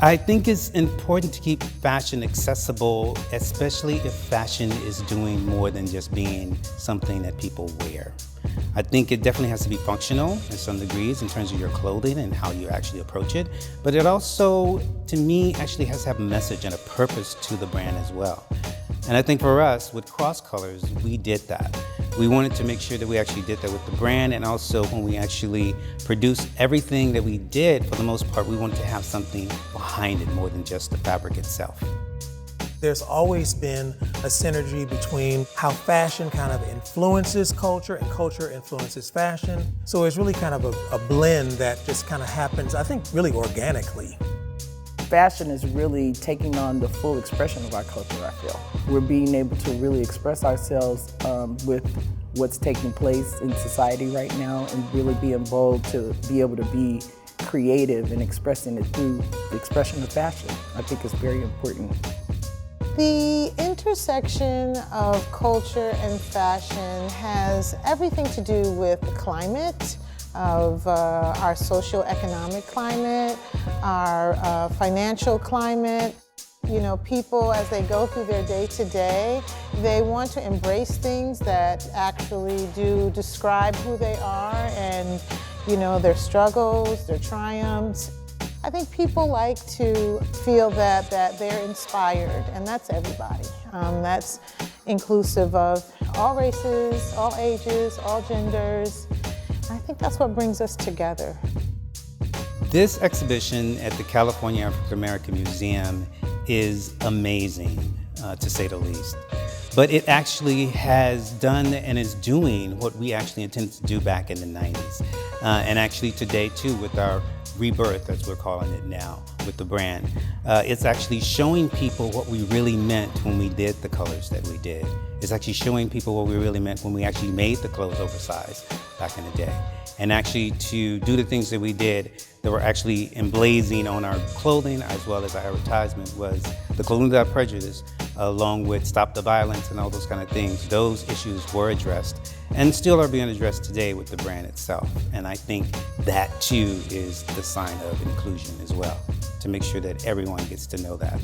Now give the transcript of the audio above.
I think it's important to keep fashion accessible, especially if fashion is doing more than just being something that people wear. I think it definitely has to be functional in some degrees in terms of your clothing and how you actually approach it. But it also, to me, actually has to have a message and a purpose to the brand as well. And I think for us, with Cross Colors, we did that. We wanted to make sure that we actually did that with the brand, and also when we actually produced everything that we did, for the most part, we wanted to have something behind it more than just the fabric itself. There's always been a synergy between how fashion kind of influences culture and culture influences fashion. So it's really kind of a blend that just kind of happens, I think, really organically. Fashion is really taking on the full expression of our culture, I feel. We're being able to really express ourselves with what's taking place in society right now and really being bold to be able to be creative and expressing it through the expression of fashion. I think it's very important. The intersection of culture and fashion has everything to do with the climate, of our socio-economic climate, our financial climate. You know, people, as they go through their day-to-day, they want to embrace things that actually do describe who they are and, you know, their struggles, their triumphs. I think people like to feel that they're inspired, and that's everybody. That's inclusive of all races, all ages, all genders. I think that's what brings us together. This exhibition at the California African American Museum is amazing, to say the least. But it actually has done and is doing what we actually intended to do back in the 90s. And actually today too, with our rebirth, as we're calling it now, with the brand. It's actually showing people what we really meant when we did the colors that we did. It's actually showing people what we really meant when we actually made the clothes oversized back in the day. And actually to do the things that we did that were actually emblazoned on our clothing as well as our advertisement was the Clothing Without Prejudice, along with Stop the Violence and all those kind of things. Those issues were addressed and still are being addressed today with the brand itself. And I think that too is the sign of inclusion as well, to make sure that everyone gets to know that.